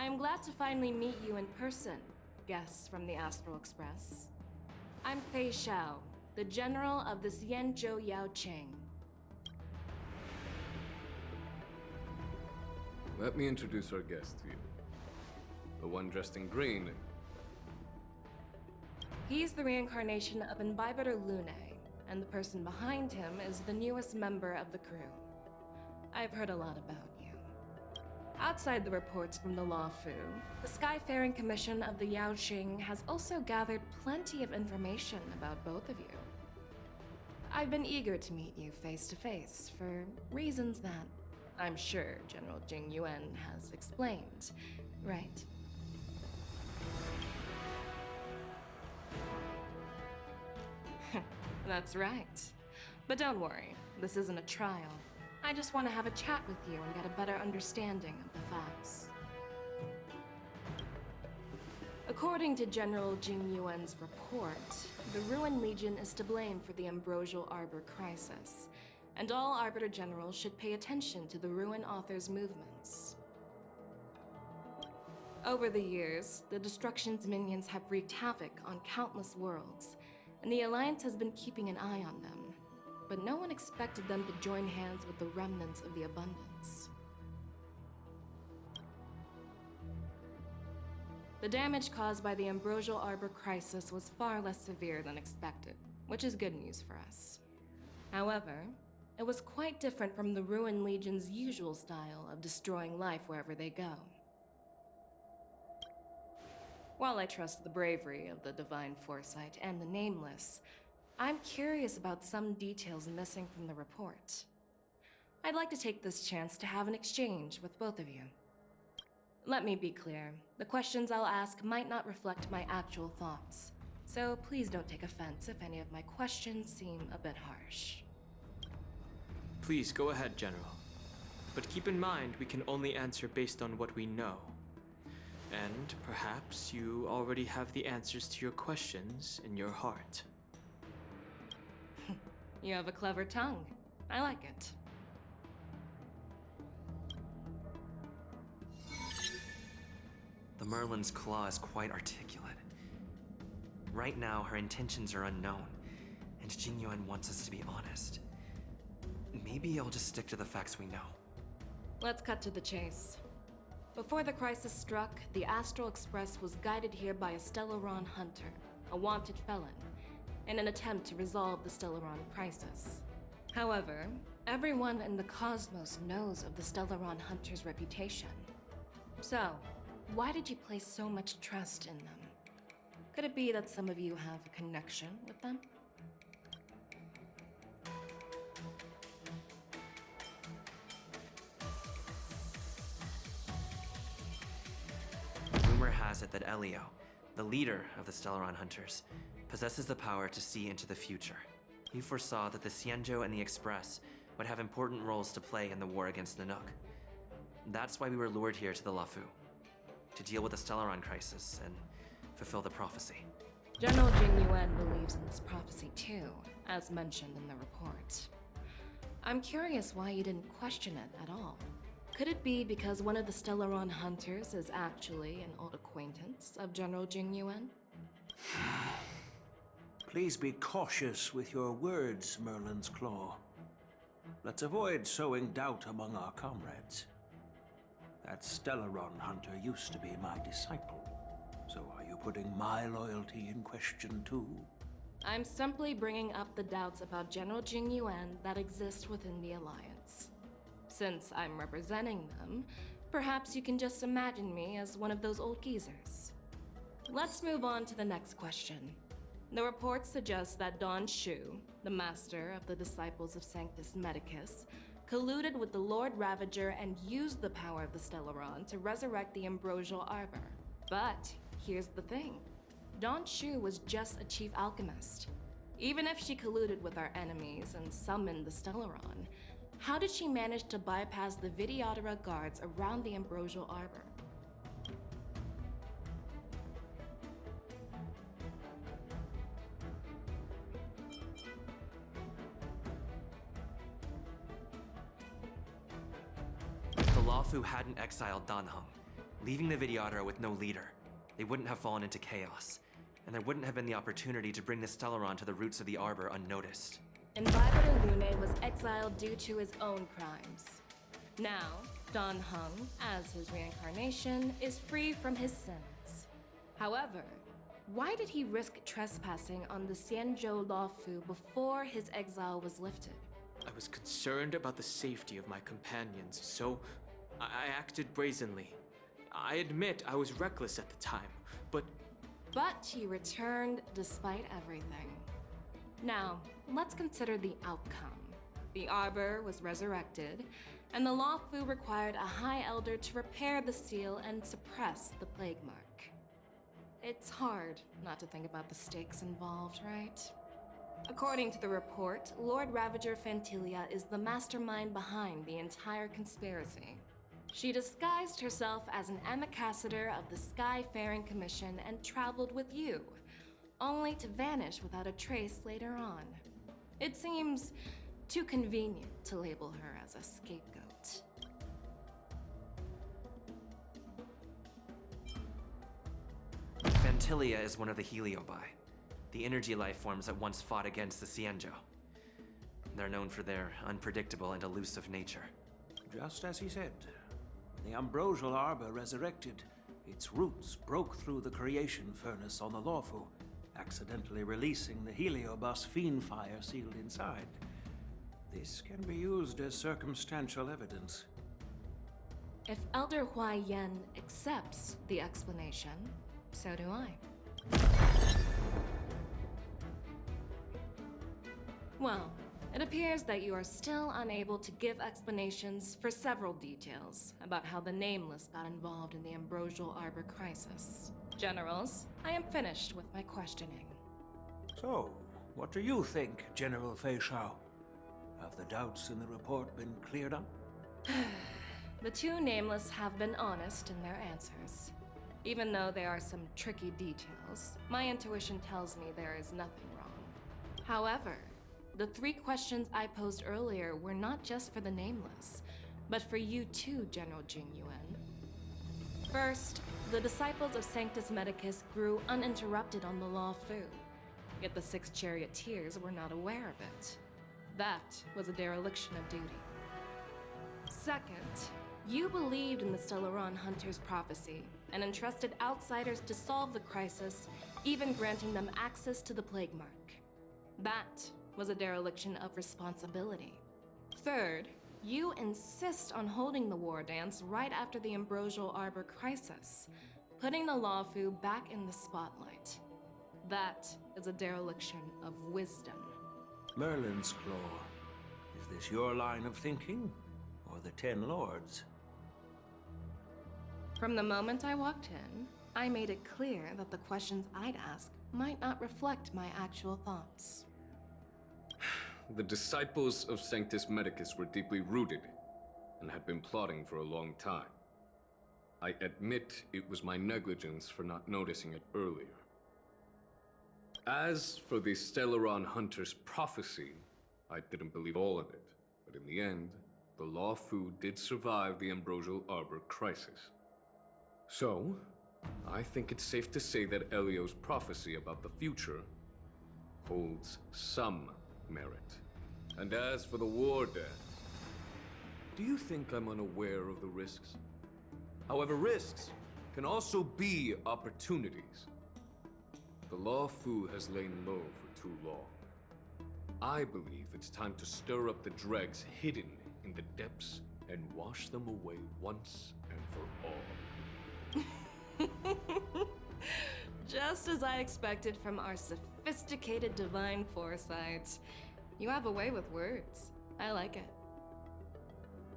I'm glad to finally meet you in person, guests from the Astral Express. I'm Fei Xiao, the general of the Xianzhou Yaoqing. Let me introduce our guest to you. The one dressed in green. He's the reincarnation of Imbibitor Lune, and the person behind him is the newest member of the crew. I've heard a lot about you. Outside the reports from the Law Fu, the Skyfaring Commission of the Yaoqing has also gathered plenty of information about both of you. I've been eager to meet you face to face for reasons that I'm sure General Jing Yuan has explained, right? That's right. But don't worry, this isn't a trial. I just want to have a chat with you and get a better understanding of the facts. According to General Jing Yuan's report, the Ruin Legion is to blame for the Ambrosial Arbor crisis, and all Arbiter Generals should pay attention to the Ruin Author's movements. Over the years, the Destruction's minions have wreaked havoc on countless worlds, and the Alliance has been keeping an eye on them. But no one expected them to join hands with the remnants of the Abundance. The damage caused by the Ambrosial Arbor crisis was far less severe than expected, which is good news for us. However, it was quite different from the Ruin Legion's usual style of destroying life wherever they go. While I trust the bravery of the Divine Foresight and the Nameless, I'm curious about some details missing from the report. I'd like to take this chance to have an exchange with both of you. Let me be clear, the questions I'll ask might not reflect my actual thoughts, so please don't take offense if any of my questions seem a bit harsh. Please go ahead, General. But keep in mind we can only answer based on what we know. And perhaps you already have the answers to your questions in your heart. You have a clever tongue. I like it. The Merlin's claw is quite articulate. Right now, her intentions are unknown, and Jing Yuan wants us to be honest. Maybe I'll just stick to the facts we know. Let's cut to the chase. Before the crisis struck, the Astral Express was guided here by a Stellaron hunter, a wanted felon, in an attempt to resolve the Stellaron crisis. However, everyone in the cosmos knows of the Stellaron hunter's reputation. So, why did you place so much trust in them? Could it be that some of you have a connection with them? Rumor has it that Elio, the leader of the Stellaron Hunters, possesses the power to see into the future. He foresaw that the Xianzhou and the Express would have important roles to play in the war against Nanook. That's why we were lured here to the Lafu, to deal with the Stellaron crisis and fulfill the prophecy. General Jing Yuan believes in this prophecy too, as mentioned in the report. I'm curious why you didn't question it at all. Could it be because one of the Stellaron hunters is actually an old acquaintance of General Jing Yuan? Please be cautious with your words, Merlin's Claw. Let's avoid sowing doubt among our comrades. That Stellaron hunter used to be my disciple. So are you putting my loyalty in question too? I'm simply bringing up the doubts about General Jing Yuan that exist within the Alliance. Since I'm representing them, perhaps you can just imagine me as one of those old geezers. Let's move on to the next question. The report suggests that Don Shu, the master of the Disciples of Sanctus Medicus, colluded with the Lord Ravager and used the power of the Stellaron to resurrect the Ambrosial Arbor. But here's the thing. Don Shu was just a chief alchemist. Even if she colluded with our enemies and summoned the Stellaron, how did she manage to bypass the Videodora guards around the Ambrosial Arbor? If the Lafu hadn't exiled Danheng, Leaving the Vidyadhara with no leader, they wouldn't have fallen into chaos, and there wouldn't have been the opportunity to bring the Stellaron to the roots of the Arbor unnoticed. Invited Lune was exiled due to his own crimes. Now, Don Hung, as his reincarnation, is free from his sins. However, why did he risk trespassing on the Xianzhou Luofu before his exile was lifted? I was concerned about the safety of my companions, so I acted brazenly. I admit I was reckless at the time, but But you returned despite everything. Now, let's consider the outcome. The Arbor was resurrected, and the Luofu required a High Elder to repair the seal and suppress the plague mark. It's hard not to think about the stakes involved, right? According to the report, Lord Ravager Fantilia is the mastermind behind the entire conspiracy. She disguised herself as an ambassador of the Skyfaring Commission and traveled with you, only to vanish without a trace later on. It seems too convenient to label her as a scapegoat. Fantilia is one of the Heliobi, the energy life forms that once fought against the Xianzhou. They're known for their unpredictable and elusive nature. Just as he said, when the Ambrosial Arbor resurrected, its roots broke through the creation furnace on the Luofu, accidentally releasing the Heliobus fiend fire sealed inside. This can be used as circumstantial evidence. If Elder Hua Yen accepts the explanation, so do I. Well, it appears that you are still unable to give explanations for several details about how the Nameless got involved in the Ambrosial Arbor crisis. Generals, I am finished with my questioning. So, what do you think, General Fei Shao? Have the doubts in the report been cleared up? The two Nameless have been honest in their answers. Even though there are some tricky details, my intuition tells me there is nothing wrong. However, the three questions I posed earlier were not just for the Nameless, but for you too, General Jing Yuan. First, the disciples of Sanctus Medicus grew uninterrupted on the Luofu, yet the six charioteers were not aware of it. That was a dereliction of duty. Second, you believed in the Stellaron Hunter's prophecy and entrusted outsiders to solve the crisis, even granting them access to the plague mark. That was a dereliction of responsibility. Third, you insist on holding the war dance right after the Ambrosial Arbor crisis, putting the Luofu back in the spotlight. That is a dereliction of wisdom. Merlin's Claw. Is this your line of thinking, or the Ten Lords? From the moment I walked in, I made it clear that the questions I'd ask might not reflect my actual thoughts. The disciples of Sanctus Medicus were deeply rooted and had been plotting for a long time. I admit it was my negligence for not noticing it earlier. As for the Stellaron Hunter's prophecy, I didn't believe all of it, but in the end, the Luofu did survive the Ambrosial Arbor crisis. So, I think it's safe to say that Elio's prophecy about the future holds some merit. And as for the war debt, do you think I'm unaware of the risks? However, risks can also be opportunities. The Luofu has lain low for too long. I believe it's time to stir up the dregs hidden in the depths and wash them away once and for all. Just as I expected from our sophisticated divine foresight. You have a way with words. I like it.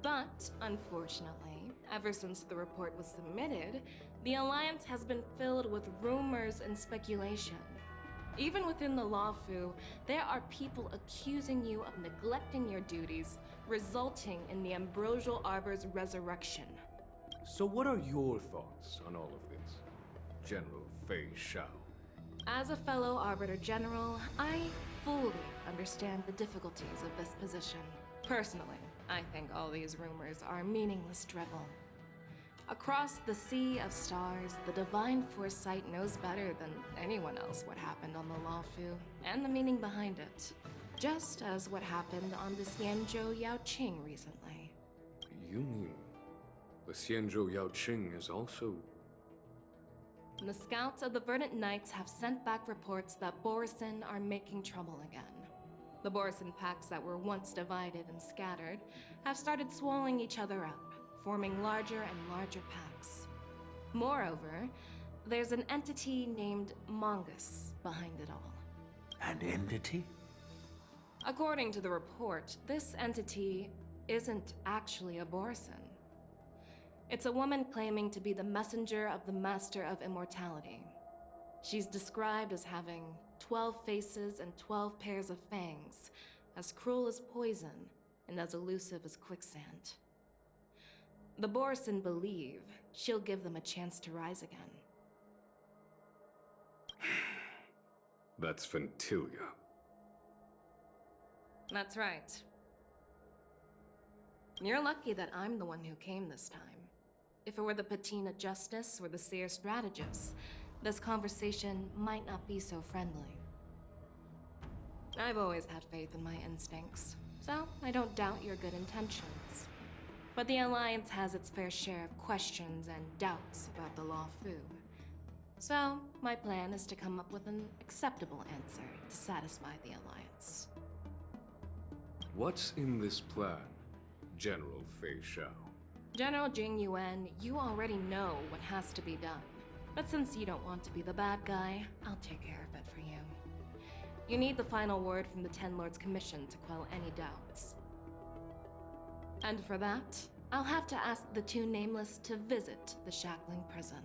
But, unfortunately, ever since the report was submitted, the Alliance has been filled with rumors and speculation. Even within the Luofu, there are people accusing you of neglecting your duties, resulting in the Ambrosial Arbor's resurrection. So what are your thoughts on all of this, General Fei Shao? As a fellow Arbiter General, I fully understand the difficulties of this position. Personally, I think all these rumors are meaningless drivel. Across the sea of stars, the divine foresight knows better than anyone else what happened on the Luofu and the meaning behind it. Just as what happened on the Xianzhou Yaoqing recently. You mean the Xianzhou Yaoqing is also... The scouts of the Verdant Knights have sent back reports that Borisin are making trouble again. The Borisin packs that were once divided and scattered have started swallowing each other up, forming larger and larger packs. Moreover, there's an entity named Mongus behind it all. An entity? According to the report, this entity isn't actually a Borisin. It's a woman claiming to be the messenger of the Master of Immortality. She's described as having 12 faces and 12 pairs of fangs, as cruel as poison and as elusive as quicksand. The Borisin believe she'll give them a chance to rise again. That's Ventilia. That's right. You're lucky that I'm the one who came this time. If it were the Patina Justice or the Seer Strategist, this conversation might not be so friendly. I've always had faith in my instincts, so I don't doubt your good intentions. But the Alliance has its fair share of questions and doubts about the Luofu. So, my plan is to come up with an acceptable answer to satisfy the Alliance. What's in this plan, General Fei Shao? General Jing Yuan, you already know what has to be done. But since you don't want to be the bad guy, I'll take care of it for you. You need the final word from the Ten Lords Commission to quell any doubts. And for that, I'll have to ask the two Nameless to visit the Shackling Prison.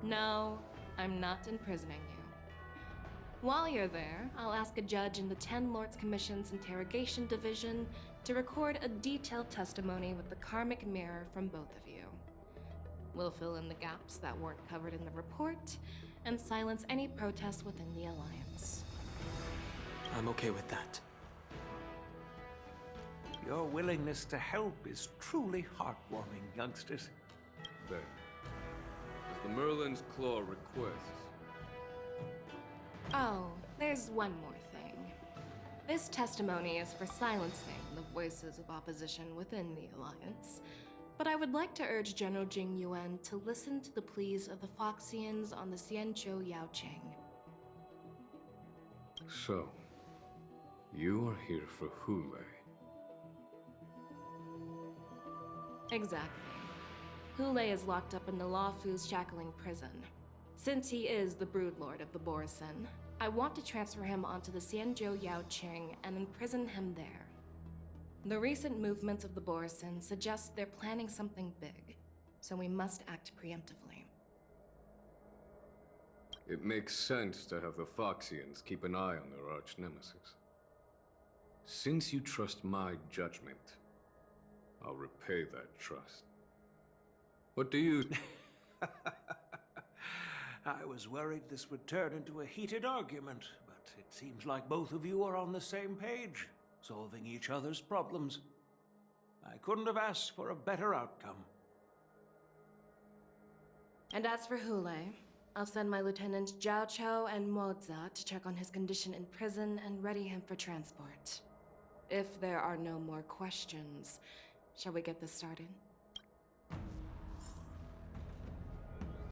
No, I'm not imprisoning you. While you're there, I'll ask a judge in the Ten Lords Commission's Interrogation Division to record a detailed testimony with the karmic mirror from both of you. We'll fill in the gaps that weren't covered in the report, and silence any protests within the Alliance. I'm okay with that. Your willingness to help is truly heartwarming, youngsters. Then, as the Merlin's Claw requests, Oh, there's one more thing. This testimony is for silencing the voices of opposition within the Alliance, but I would like to urge General Jing Yuan to listen to the pleas of the Foxians on the Xianzhou Yaoqing. so, you are here for Hule. Exactly. Hule is locked up in the Luofu's Shackling Prison. Since he is the Broodlord of the Borisin, I want to transfer him onto the Xianzhou Yaoqing and imprison him there. The recent movements of the Borisin suggest they're planning something big, so we must act preemptively. It makes sense to have the Foxians keep an eye on their arch-nemesis. Since you trust my judgment, I'll repay that trust. What do you... I was worried this would turn into a heated argument, but it seems like both of you are on the same page, solving each other's problems. I couldn't have asked for a better outcome. And as for Hule, I'll send my Lieutenants Zhao Chou and Moza to check on his condition in prison and ready him for transport. If there are no more questions, shall we get this started?